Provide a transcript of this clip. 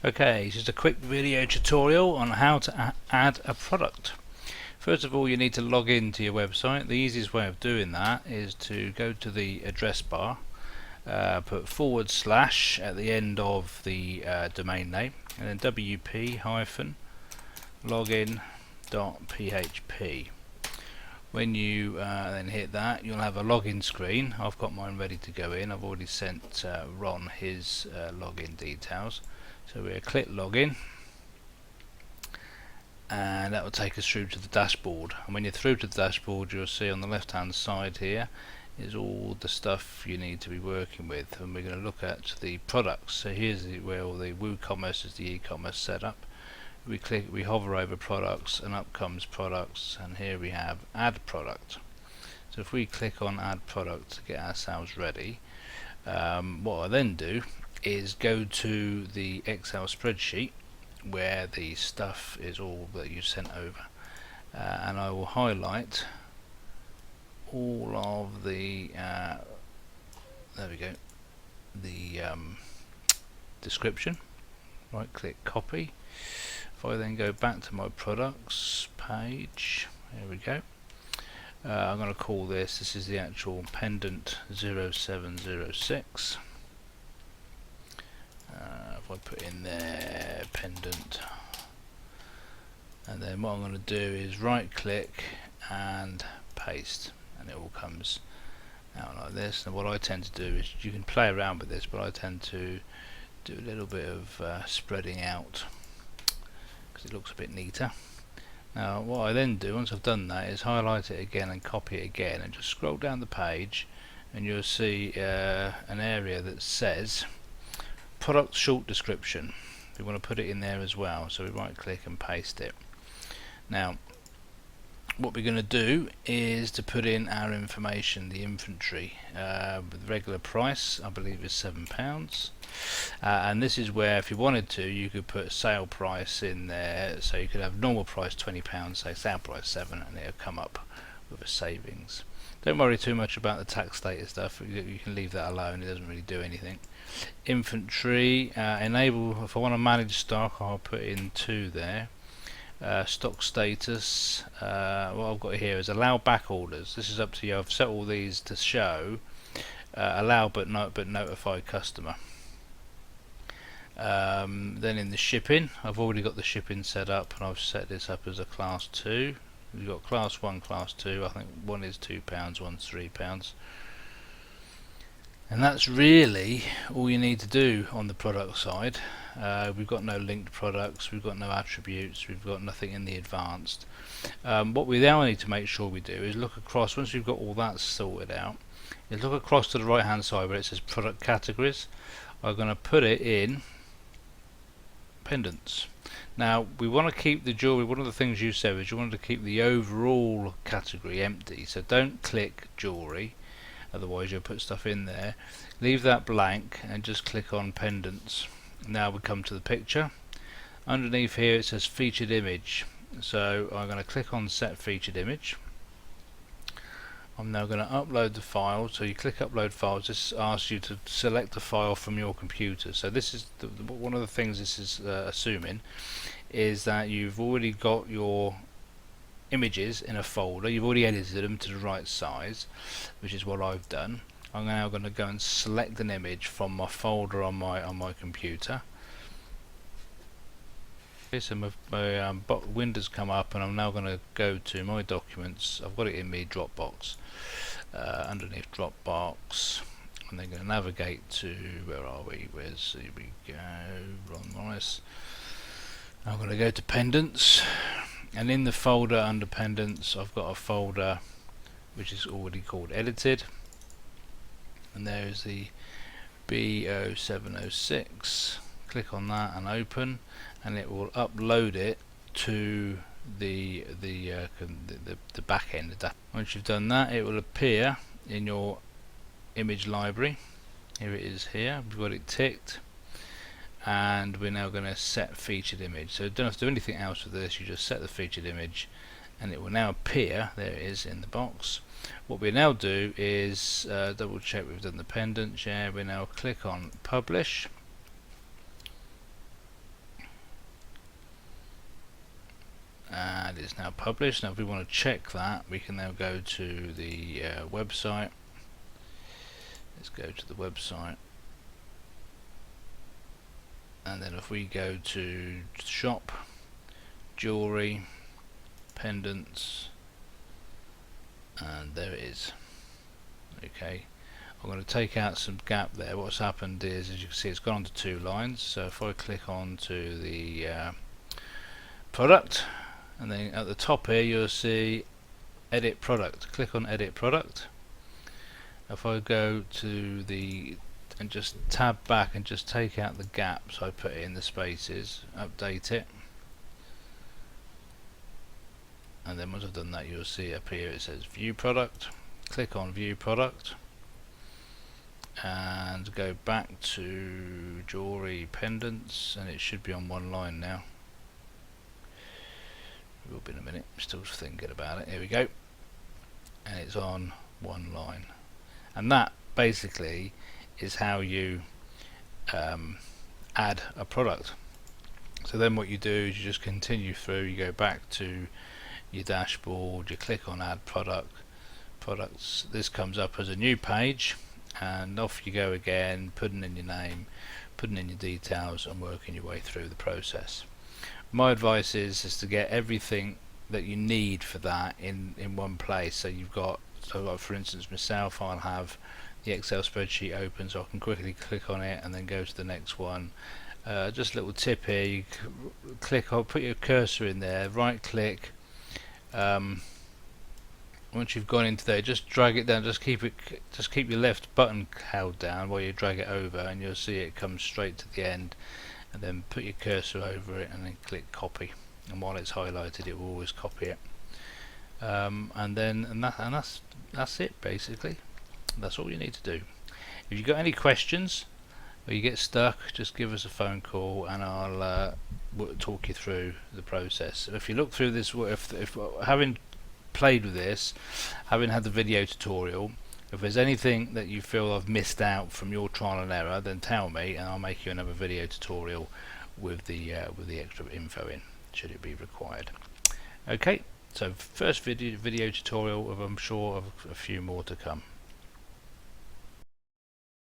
Okay, just a quick video tutorial on how to add a product. First of all, you need to log into your website. The easiest way of doing that is to go to the address bar, put / at the end of the domain name, and then wp-login.php. When you then hit that, you'll have a login screen. I've got mine ready to go in. I've already sent Ron his login details. So we'll click login, and that will take us through to the dashboard. And when you're through to the dashboard, you'll see on the left hand side here is all the stuff you need to be working with, and we're going to look at the products. So here's where all the WooCommerce is, the e-commerce setup. We hover over products, and up comes products, and here we have add product. So if we click on add product to get ourselves ready, what I then do is go to the Excel spreadsheet where the stuff is all that you sent over, and I will highlight all of the there we go, the description. Right click copy. If I then go back to my products page, here we go, I'm going to call this is the actual pendant 0706. If I put in there pendant, and then what I'm going to do is right click and paste, and it all comes out like this. And what I tend to do is, you can play around with this, but I tend to do a little bit of spreading out because it looks a bit neater. Now what I then do once I've done that is highlight it again and copy it again, and just scroll down the page, and you'll see an area that says product short description. We want to put it in there as well, so we right click and paste it. Now what we're going to do is to put in our information, the inventory. The regular price I believe is £7, and this is where if you wanted to, you could put sale price in there, so you could have normal price £20, say sale price 7, and it'll come up with a savings. Don't worry too much about the tax status stuff, you can leave that alone, it doesn't really do anything. Inventory, enable, if I want to manage stock, I'll put in 2 there. Stock status, what I've got here is allow back orders. This is up to you. I've set all these to show allow but notify customer. Then in the shipping, I've already got the shipping set up, and I've set this up as a class 2. We've got class 1, class 2. I think one is £2, one's £3. And that's really all you need to do on the product side. We've got no linked products, we've got no attributes, we've got nothing in the advanced. What we now need to make sure we do is look across, once we've got all that sorted out, is look across to the right hand side where it says product categories. I'm going to put it in pendants. Now we want to keep the jewelry, one of the things you said is you wanted to keep the overall category empty, so don't click jewelry, otherwise you'll put stuff in there. Leave that blank and just click on pendants. Now we come to the picture. Underneath here it says featured image, so I'm going to click on set featured image. I'm now going to upload the file, so you click upload files. This asks you to select a file from your computer. So this is one of the things this is assuming is that you've already got your images in a folder, you've already edited them to the right size, which is what I've done. I'm now going to go and select an image from my folder on my computer. Okay, so my window's come up, and I'm now going to go to my documents. I've got it in my Dropbox, underneath Dropbox, and then going to navigate to, where are we, here we go, Ron Morris. I'm going to go to pendants, and in the folder under pendants I've got a folder which is already called edited, and there is the B0706. Click on that and open, and it will upload it to the back end of that. Once you've done that, it will appear in your image library. Here it is here, we've got it ticked, and we're now going to set featured image. So don't have to do anything else with this, you just set the featured image and it will now appear, there it is in the box. What we now do is double check we've done the pendant. We now click on publish, it's now published. Now if we want to check that, we can now go to the website. Let's go to the website, and then if we go to shop, jewelry, pendants, and there it is. Okay, I'm going to take out some gap there. What's happened is, as you can see, it's gone onto 2 lines. So if I click on to the product, and then at the top here you'll see edit product. Click on edit product. If I go to the and just tab back and just take out the gaps I put in the spaces, update it, and then once I've done that, you'll see up here it says view product. Click on view product and go back to jewelry, pendants, and it should be on 1 line now. It will be in a minute, I'm still thinking about it. Here we go, and it's on 1 line. And that basically is how you add a product. So then what you do is you just continue through, you go back to your dashboard, you click on add products, this comes up as a new page, and off you go again, putting in your name, putting in your details, and working your way through the process. My advice is to get everything that you need for that in one place. So you've got, like for instance myself, I'll have the Excel spreadsheet open so I can quickly click on it and then go to the next one. Just a little tip here, you click, I'll put your cursor in there, right click, once you've gone into there, just drag it down, just keep your left button held down while you drag it over, and you'll see it comes straight to the end, and then put your cursor over it and then click copy, and while it's highlighted it will always copy it. And that's it basically. That's all you need to do. If you've got any questions or you get stuck, just give us a phone call and I'll talk you through the process. If you look through this, if having played with this, having had the video tutorial, if there's anything that you feel I've missed out from your trial and error, then tell me and I'll make you another video tutorial with the extra info in, should it be required. Okay, so first video tutorial, I'm sure of a few more to come.